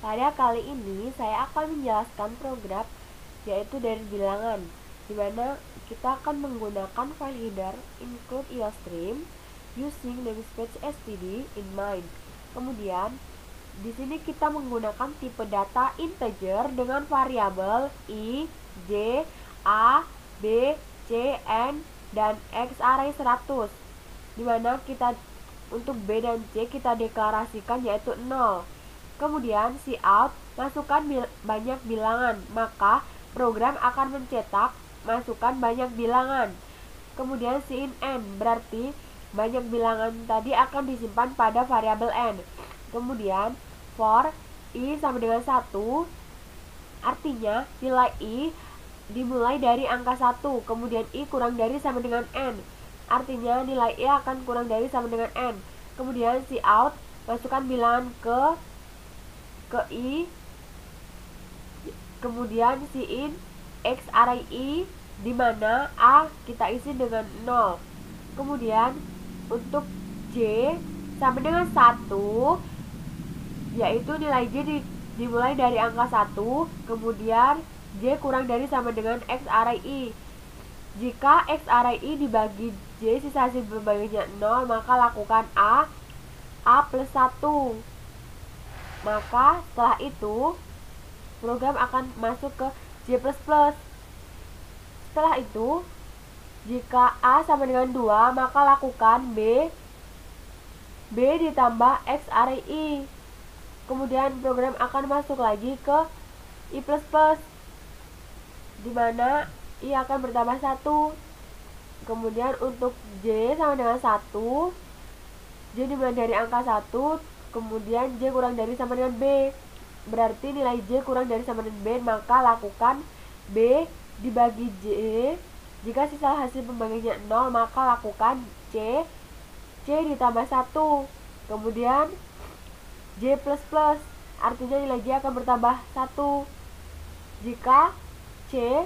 Pada kali ini saya akan menjelaskan program yaitu dari bilangan, di mana kita akan menggunakan file header include iostream using namespace std in mind. Kemudian di sini kita menggunakan tipe data integer dengan variabel i, j, a, b, c, n, dan x array 100, di mana kita untuk b dan c kita deklarasikan yaitu 0. Kemudian cout masukkan banyak bilangan, maka program akan mencetak masukkan banyak bilangan. Kemudian in n berarti banyak bilangan tadi akan disimpan pada variabel n. Kemudian for i sama dengan 1, artinya nilai i dimulai dari angka 1, kemudian i kurang dari sama dengan n, artinya nilai i akan kurang dari sama dengan n. Kemudian cout masukkan bilangan ke i, kemudian in x array i, di mana a kita isi dengan 0. Kemudian untuk j sama dengan 1, yaitu nilai j dimulai dari angka 1, kemudian j kurang dari sama dengan x array i. Jika x array i dibagi j sisa hasil pembagiannya 0, maka lakukan a plus 1. Maka setelah itu program akan masuk ke j++. Setelah itu jika a sama dengan 2, maka lakukan b ditambah x array i. Kemudian program akan masuk lagi ke i++, di mana i akan bertambah 1. Kemudian untuk j sama dengan 1, j dimulai dari angka 1, kemudian j kurang dari sama dengan b, berarti nilai j kurang dari sama dengan b, maka lakukan b dibagi j. Jika sisa hasil pembagiannya 0, maka lakukan c ditambah 1. Kemudian j++, artinya nilai j akan bertambah 1. Jika c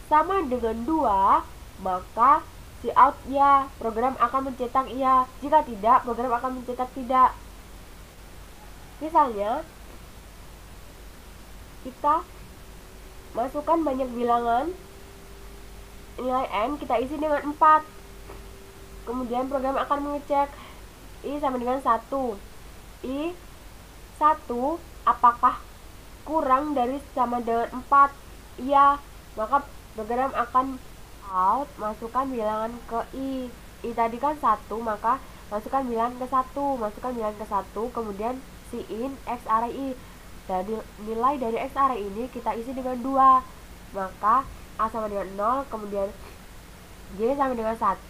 sama dengan 2, maka cout ya, program akan mencetak iya. Jika tidak, program akan mencetak tidak. Misalnya kita masukkan banyak bilangan, nilai n kita isi dengan 4. Kemudian program akan mengecek i sama dengan 1. i 1 apakah kurang dari sama dengan 4? Iya, maka program akan out masukkan bilangan ke i tadi kan 1, maka masukkan bilangan ke 1, kemudian in x array i. Jadi nilai dari x array ini kita isi dengan 2, maka a sama dengan 0, kemudian j sama dengan 1.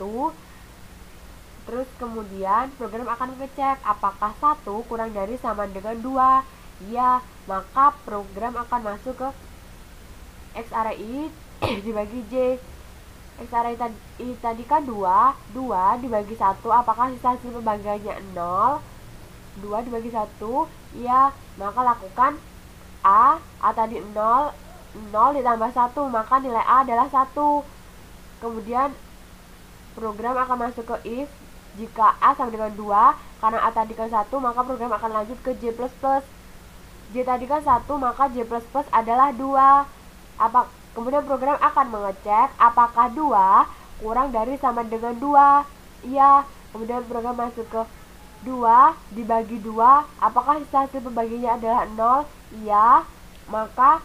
Terus kemudian program akan mengecek apakah 1 kurang dari sama dengan 2. Ya, maka program akan masuk ke x array i dibagi j. X array tadi kan 2 dibagi 1, apakah sisa hasil pembagiannya 0? 2 dibagi 1, ya, maka lakukan a tadi 0 ditambah 1, maka nilai a adalah 1. Kemudian program akan masuk ke if jika a sama dengan 2, karena a tadi kan 1, maka program akan lanjut ke j++. J tadi kan 1, maka j++ adalah 2. Kemudian program akan mengecek apakah 2 kurang dari sama dengan 2. Iya, kemudian program masuk ke 2 dibagi 2, apakah sisa hasil pembagiannya adalah 0? Iya, maka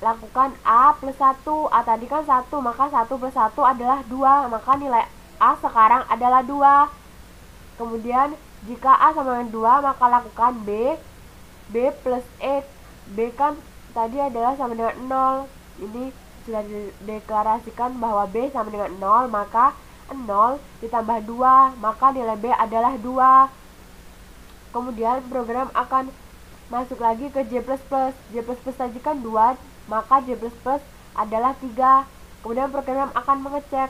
lakukan a plus 1. A tadi kan 1, maka 1 plus 1 adalah 2, maka nilai a sekarang adalah 2. Kemudian jika a sama dengan 2, maka lakukan b plus x. B kan tadi adalah sama dengan 0. Ini sudah dideklarasikan bahwa b sama dengan 0, maka 0 ditambah 2, maka nilai b adalah 2. Kemudian program akan masuk lagi ke j++. J++ tadi kan 2, maka j++ adalah 3. Kemudian program akan mengecek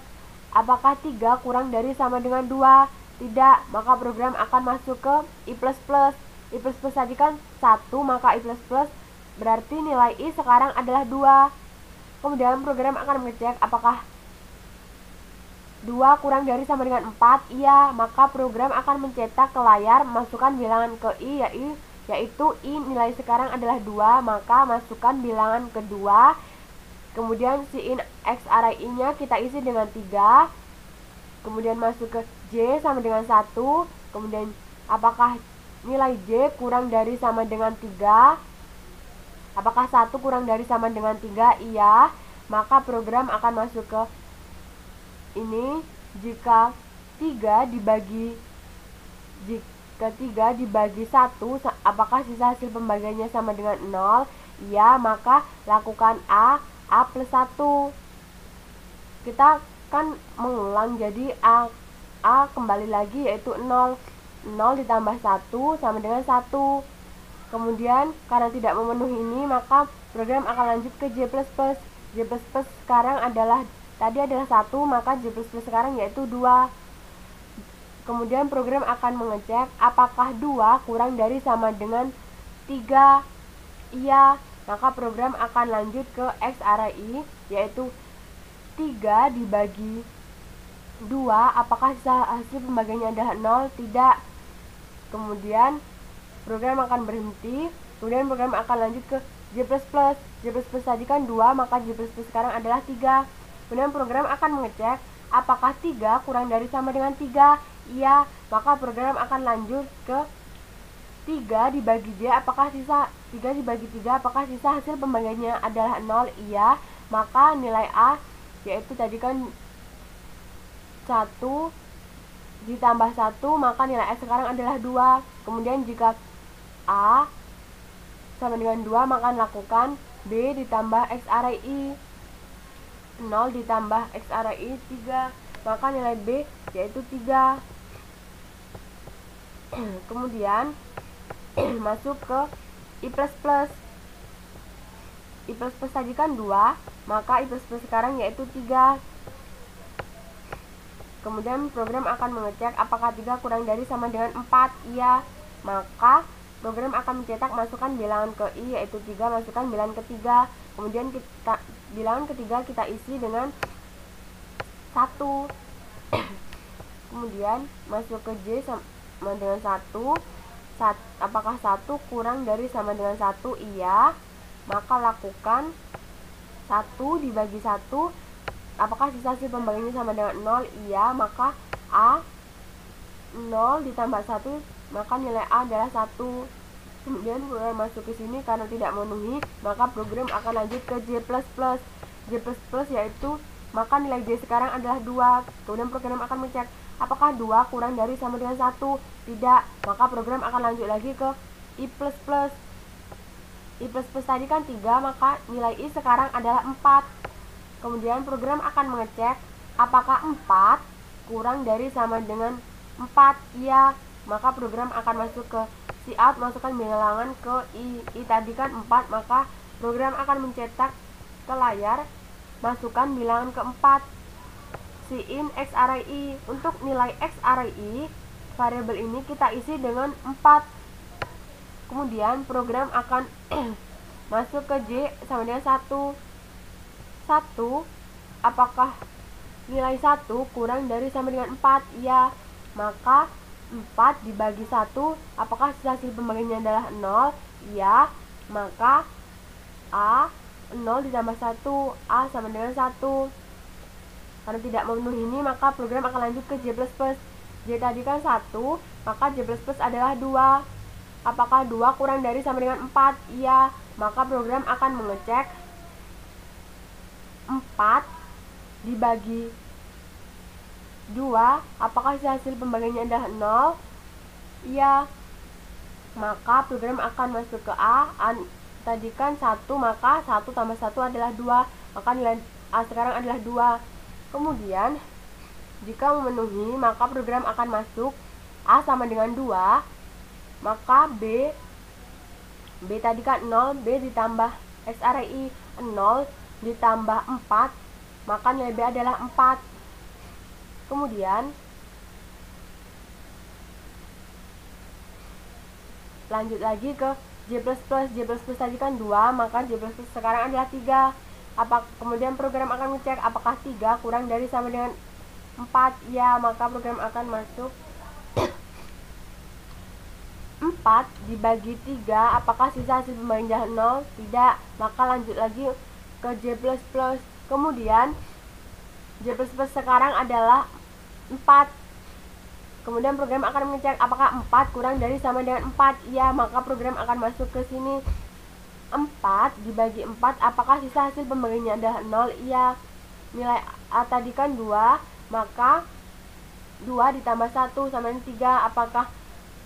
apakah 3 kurang dari sama dengan 2. Tidak, maka program akan masuk ke i++. I++ tadi kan 1, maka i++ berarti nilai i sekarang adalah 2. Kemudian program akan mengecek apakah 2 kurang dari sama dengan 4. Iya, maka program akan mencetak ke layar masukkan bilangan ke i, yaitu yaitu I nilai sekarang adalah 2, maka masukkan bilangan kedua. Kemudian si in X array I-nya kita isi dengan 3. Kemudian masuk ke J sama dengan 1. Kemudian apakah nilai J kurang dari sama dengan 3? Apakah 1 kurang dari sama dengan 3? Iya. Maka program akan masuk ke ini. Jika 3 dibagi 1, apakah sisa hasil pembagiannya sama dengan 0? Iya, maka lakukan A plus 1. Kita kan mengulang, jadi A kembali lagi yaitu 0. 0 ditambah 1 sama dengan 1. Kemudian karena tidak memenuhi ini, maka program akan lanjut ke J++. J++ sekarang adalah, tadi adalah 1, maka J++ sekarang yaitu 2. Kemudian program akan mengecek apakah 2 kurang dari sama dengan 3. Iya, maka program akan lanjut ke X array I, yaitu 3 dibagi 2, apakah sisa hasil pembagiannya adalah 0? Tidak. Kemudian program akan berhenti. Kemudian program akan lanjut ke J++. J++ tadi kan 2, maka J++ sekarang adalah 3. Kemudian program akan mengecek apakah 3 kurang dari sama dengan 3? Iya, maka program akan lanjut ke 3 dibagi J, apakah sisa 3 dibagi 3, apakah sisa hasil pembagiannya adalah 0? Iya, maka nilai A, yaitu tadi kan 1 ditambah 1, maka nilai A sekarang adalah 2. Kemudian jika A sama dengan 2, maka lakukan B ditambah X array I. 0 ditambah X array I 3, maka nilai B yaitu 3. Kemudian masuk ke I++. I++ tadi kan 2, maka I++ sekarang yaitu 3. Kemudian program akan mengecek apakah 3 kurang dari sama dengan 4. Iya, maka program akan mencetak masukkan bilangan ke I, yaitu 3, masukkan bilangan ketiga. Kemudian bilangan ketiga kita isi dengan 1. Kemudian masuk ke J sama dengan 1. Apakah 1 kurang dari sama dengan 1? Iya, maka lakukan 1 dibagi 1, apakah sisa hasil pembagiannya sama dengan 0? Iya, maka A 0 ditambah 1, maka nilai A adalah 1. Kemudian program masuk ke sini, karena tidak memenuhi, maka program akan lanjut ke J++. J++ yaitu, maka nilai J sekarang adalah 2. Kemudian program akan mencek apakah 2 kurang dari sama dengan 1? Tidak, maka program akan lanjut lagi ke I++. I++ tadi kan 3, maka nilai I sekarang adalah 4. Kemudian program akan mengecek apakah 4 kurang dari sama dengan 4. Iya, maka program akan masuk ke cout, masukkan bilangan ke I. I tadi kan 4, maka program akan mencetak ke layar masukkan bilangan keempat. In X array I. Untuk nilai X array I, variabel ini kita isi dengan 4. Kemudian program akan masuk ke J sama dengan 1. Apakah nilai 1 kurang dari sama dengan 4? Iya, maka 4 dibagi 1, apakah hasil pembagiannya adalah 0? Iya, maka A 0 ditambah 1, A sama dengan 1. Karena tidak memenuhi ini, maka program akan lanjut ke J++. J tadi kan 1, maka J++ adalah 2. Apakah 2 kurang dari sama dengan 4? Iya, maka program akan mengecek 4 dibagi 2, apakah hasil pembagiannya adalah 0? Iya, maka program akan masuk ke A. Tadi kan 1, maka 1 tambah 1 adalah 2, maka nilai A sekarang adalah 2. Kemudian jika memenuhi, maka program akan masuk A sama dengan 2, maka B tadi kan 0, B ditambah X array I 0 ditambah 4, maka nilai B adalah 4. Kemudian lanjut lagi ke J++. J++ tadi kan 2, maka J++ sekarang adalah 3. Kemudian program akan mengecek apakah 3 kurang dari sama dengan 4. Ya, maka program akan masuk 4 4 dibagi 3, apakah sisa hasil pembagian adalah 0? Tidak. Maka lanjut lagi ke J++. Kemudian J++ sekarang adalah 4. Kemudian program akan mengecek apakah 4 kurang dari sama dengan 4. Iya, maka program akan masuk ke sini. 4 dibagi 4, apakah sisa hasil pembagiannya adalah 0? Iya. Nilai A tadi kan 2, maka 2 ditambah 1 sama dengan 3. Apakah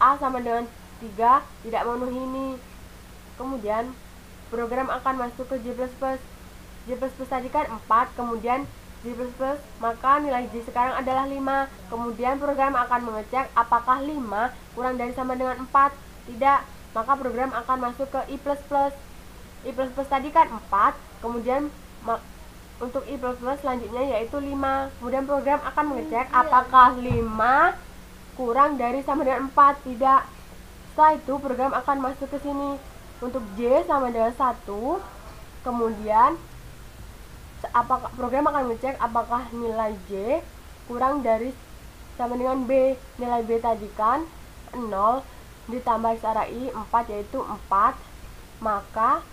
A sama dengan 3? Tidak memenuhi ini. Kemudian program akan masuk ke J++. J++ tadi kan 4, kemudian J++, maka nilai J sekarang adalah 5. Kemudian program akan mengecek apakah 5 kurang dari sama dengan 4. Tidak, maka program akan masuk ke I++. I++ tadi kan 4, kemudian untuk I++ selanjutnya yaitu 5. Kemudian program akan mengecek apakah 5 kurang dari sama dengan 4. Tidak. Setelah itu program akan masuk ke sini. Untuk J sama dengan 1. Kemudian apakah program akan mengecek apakah nilai J kurang dari sama dengan B. Nilai B tadi kan 0 ditambah X arah I 4, yaitu 4. Maka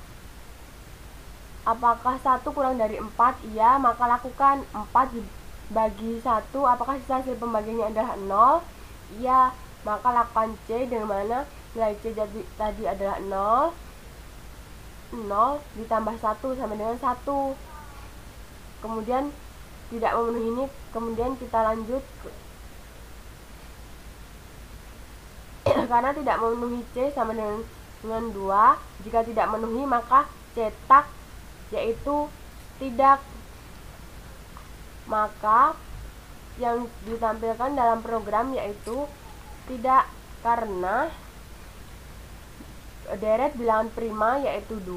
apakah 1 kurang dari 4? Iya, maka lakukan 4 dibagi 1, apakah sisa hasil pembagiannya adalah 0? Iya, maka lakukan C, dengan mana nilai C tadi adalah 0. 0 ditambah 1 sama dengan 1. Kemudian tidak memenuhi ini, kemudian kita lanjut karena tidak memenuhi C sama dengan 2. Jika tidak memenuhi maka cetak, yaitu tidak. Maka yang ditampilkan dalam program yaitu tidak, karena deret bilangan prima yaitu 2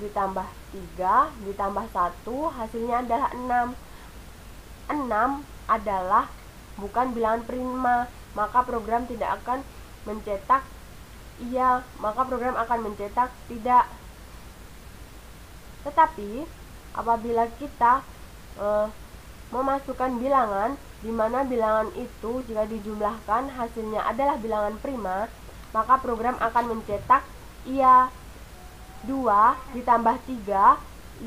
ditambah 3 ditambah 1 hasilnya adalah 6. 6 adalah bukan bilangan prima, maka program tidak akan mencetak iya, maka program akan mencetak tidak. Tetapi apabila kita memasukkan bilangan di mana bilangan itu jika dijumlahkan hasilnya adalah bilangan prima, maka program akan mencetak iya. 2 ditambah 3 5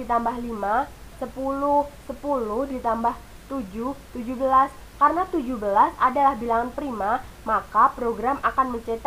ditambah 5 10 ditambah 7 17. Karena 17 adalah bilangan prima, maka program akan mencetak